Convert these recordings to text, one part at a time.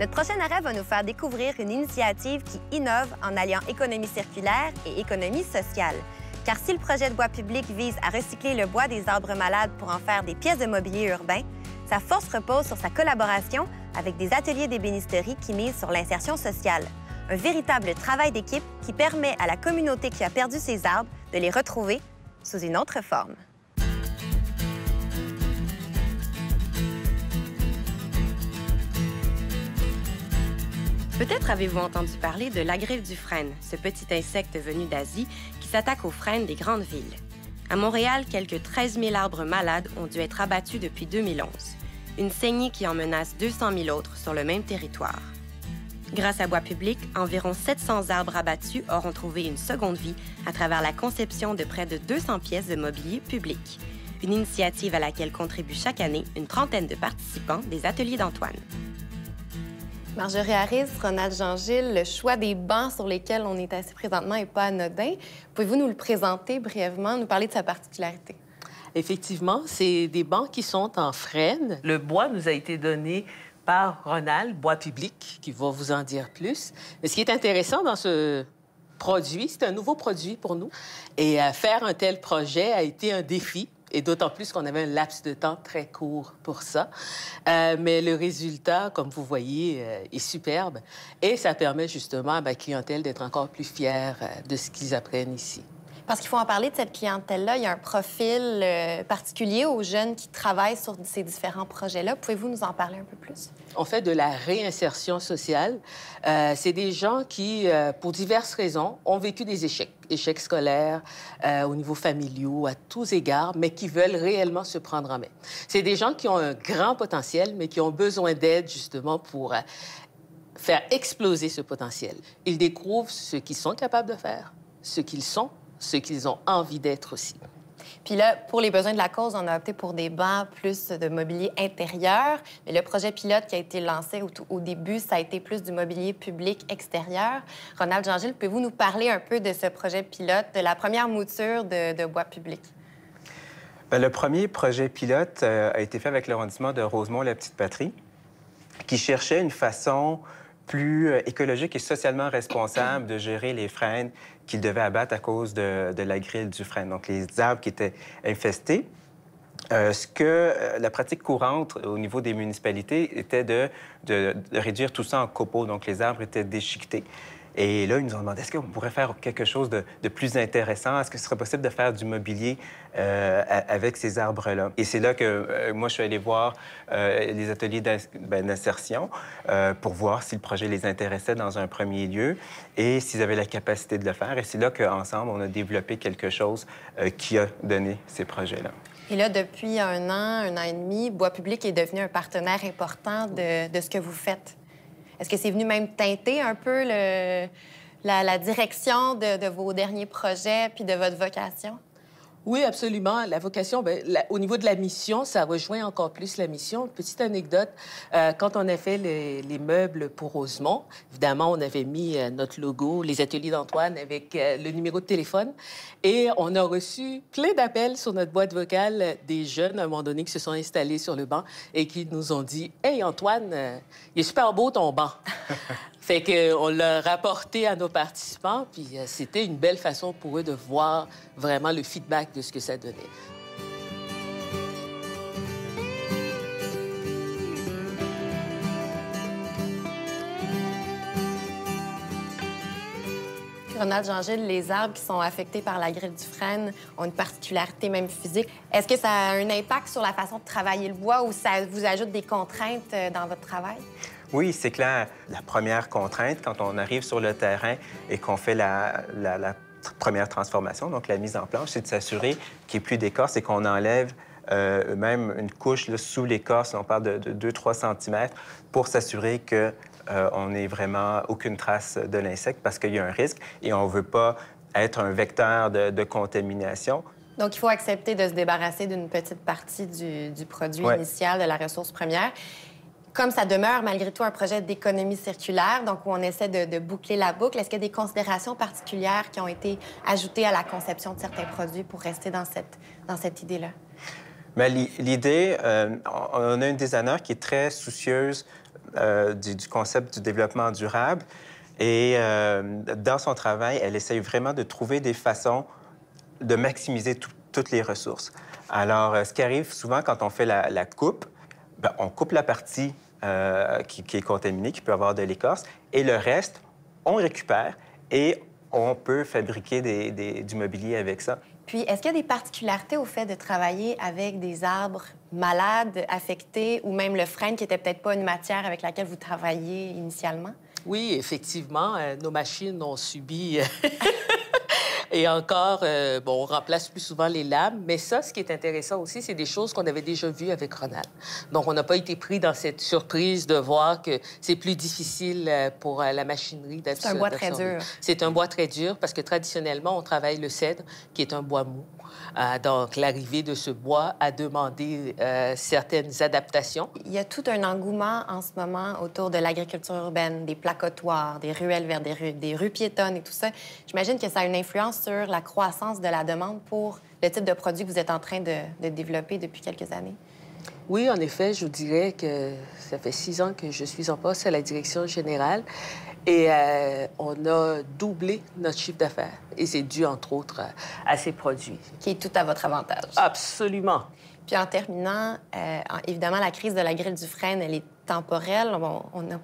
Notre prochain arrêt va nous faire découvrir une initiative qui innove en alliant économie circulaire et économie sociale. Car si le projet de bois public vise à recycler le bois des arbres malades pour en faire des pièces de mobilier urbain, sa force repose sur sa collaboration avec des ateliers d'ébénisterie qui misent sur l'insertion sociale. Un véritable travail d'équipe qui permet à la communauté qui a perdu ses arbres de les retrouver sous une autre forme. Peut-être avez-vous entendu parler de l'agrive du frêne, ce petit insecte venu d'Asie qui s'attaque aux frênes des grandes villes. À Montréal, quelques 13 000 arbres malades ont dû être abattus depuis 2011. Une saignée qui en menace 200 000 autres sur le même territoire. Grâce à Bois public, environ 700 arbres abattus auront trouvé une seconde vie à travers la conception de près de 200 pièces de mobilier public. Une initiative à laquelle contribuent chaque année une trentaine de participants des ateliers d'Antoine. Marjorie Harris, Ronald Jean-Gilles, le choix des bancs sur lesquels on est assis présentement n'est pas anodin. Pouvez-vous nous le présenter brièvement, nous parler de sa particularité? Effectivement, c'est des bancs qui sont en frêne. Le bois nous a été donné par Ronald, Bois public, qui va vous en dire plus. Mais ce qui est intéressant dans ce produit, c'est un nouveau produit pour nous. Et faire un tel projet a été un défi. Et d'autant plus qu'on avait un laps de temps très court pour ça. Mais le résultat, comme vous voyez, est superbe. Et ça permet justement à ma clientèle d'être encore plus fière de ce qu'ils apprennent ici. Parce qu'il faut en parler de cette clientèle-là. Il y a un profil particulier aux jeunes qui travaillent sur ces différents projets-là. Pouvez-vous nous en parler un peu plus? On fait de la réinsertion sociale. C'est des gens qui, pour diverses raisons, ont vécu des échecs. Échecs scolaires, au niveau familiaux, à tous égards, mais qui veulent réellement se prendre en main. C'est des gens qui ont un grand potentiel, mais qui ont besoin d'aide, justement, pour faire exploser ce potentiel. Ils découvrent ce qu'ils sont capables de faire, ce qu'ils sont, ce qu'ils ont envie d'être aussi. Puis là, pour les besoins de la cause, on a opté pour des bancs plus de mobilier intérieur. Mais le projet pilote qui a été lancé au début, ça a été plus du mobilier public extérieur. Ronald Jean-Gilles, pouvez-vous nous parler un peu de ce projet pilote, de la première mouture de Bois public? Bien, le premier projet pilote a été fait avec l'arrondissement de Rosemont-la-Petite-Patrie, qui cherchait une façon plus écologique et socialement responsable de gérer les frênes qu'ils devaient abattre à cause de la grille du frêne, donc les arbres qui étaient infestés. La pratique courante au niveau des municipalités était de réduire tout ça en copeaux, donc les arbres étaient déchiquetés. Et là, ils nous ont demandé, est-ce qu'on pourrait faire quelque chose de plus intéressant? Est-ce que ce serait possible de faire du mobilier avec ces arbres-là? Et c'est là que moi, je suis allé voir les ateliers d'insertion pour voir si le projet les intéressait dans un premier lieu et s'ils avaient la capacité de le faire. Et c'est là qu'ensemble, on a développé quelque chose qui a donné ces projets-là. Et là, depuis un an et demi, Bois public est devenu un partenaire important de ce que vous faites. Est-ce que c'est venu même teinter un peu la direction de vos derniers projets puis de votre vocation? Oui, absolument. La vocation, au niveau de la mission, ça rejoint encore plus la mission. Petite anecdote, quand on a fait les meubles pour Rosemont, évidemment, on avait mis notre logo, les ateliers d'Antoine, avec le numéro de téléphone. Et on a reçu plein d'appels sur notre boîte vocale des jeunes, à un moment donné, qui se sont installés sur le banc et qui nous ont dit « Hey, Antoine, il est super beau ton banc! » Fait qu'on l'a rapporté à nos participants, puis c'était une belle façon pour eux de voir vraiment le feedback de ce que ça donnait. Ronald Jean-Gilles, les arbres qui sont affectés par la grille du frêne ont une particularité même physique. Est-ce que ça a un impact sur la façon de travailler le bois ou ça vous ajoute des contraintes dans votre travail? Oui, c'est clair. La première contrainte, quand on arrive sur le terrain et qu'on fait la première transformation, donc la mise en planche, c'est de s'assurer qu'il n'y ait plus d'écorce et qu'on enlève même une couche là, sous l'écorce. On parle de 2-3 cm pour s'assurer qu'on n'ait vraiment aucune trace de l'insecte parce qu'il y a un risque et on ne veut pas être un vecteur de contamination. Donc, il faut accepter de se débarrasser d'une petite partie du produit initial, de la ressource première. Comme ça demeure malgré tout un projet d'économie circulaire, donc où on essaie de boucler la boucle, est-ce qu'il y a des considérations particulières qui ont été ajoutées à la conception de certains produits pour rester dans cette idée-là? Bien, l'idée, on a une designer qui est très soucieuse du concept du développement durable. Et dans son travail, elle essaye vraiment de trouver des façons de maximiser toutes les ressources. Alors, ce qui arrive souvent quand on fait la coupe, bien, on coupe la partie qui est contaminée, qui peut avoir de l'écorce, et le reste, on récupère et on peut fabriquer du mobilier avec ça. Puis, est-ce qu'il y a des particularités au fait de travailler avec des arbres malades, affectés, ou même le frêne qui n'était peut-être pas une matière avec laquelle vous travailliez initialement? Oui, effectivement, nos machines ont subi... Et encore, bon, on remplace plus souvent les lames. Mais ça, ce qui est intéressant aussi, c'est des choses qu'on avait déjà vues avec Ronald. Donc, on n'a pas été pris dans cette surprise de voir que c'est plus difficile pour la machinerie d'absorber. C'est un bois très dur. C'est un bois très dur parce que traditionnellement, on travaille le cèdre, qui est un bois mou. Donc, l'arrivée de ce bois a demandé certaines adaptations. Il y a tout un engouement en ce moment autour de l'agriculture urbaine, des placotoirs, des ruelles vertes, des rues piétonnes et tout ça. J'imagine que ça a une influence sur la croissance de la demande pour le type de produit que vous êtes en train de développer depuis quelques années. Oui, en effet, je vous dirais que ça fait 6 ans que je suis en poste à la direction générale et on a doublé notre chiffre d'affaires. Et c'est dû, entre autres, à ces produits. Qui est tout à votre avantage. Absolument. Puis en terminant, évidemment, la crise de la grille du frêne, elle est temporelle. Bon, on n'est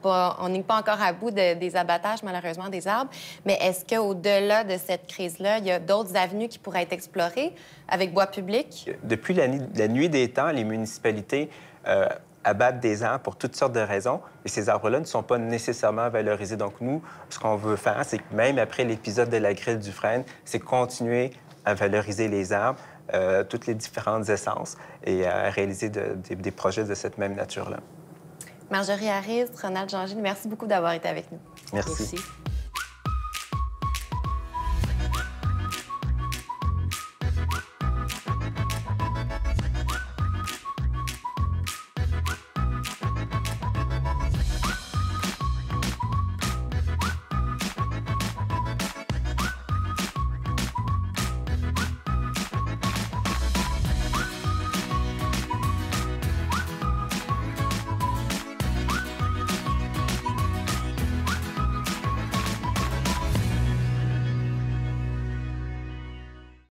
pas encore à bout des abattages, malheureusement, des arbres. Mais est-ce qu'au-delà de cette crise-là, il y a d'autres avenues qui pourraient être explorées avec Bois Public? Depuis la nuit des temps, les municipalités abattent des arbres pour toutes sortes de raisons. Et ces arbres-là ne sont pas nécessairement valorisés. Donc, nous, ce qu'on veut faire, c'est que même après l'épisode de la grille du frêne, c'est continuer à valoriser les arbres, toutes les différentes essences et à réaliser des projets de cette même nature-là. Marjorie Harris, Ronald Jean-Gilles, merci beaucoup d'avoir été avec nous. Merci. Merci.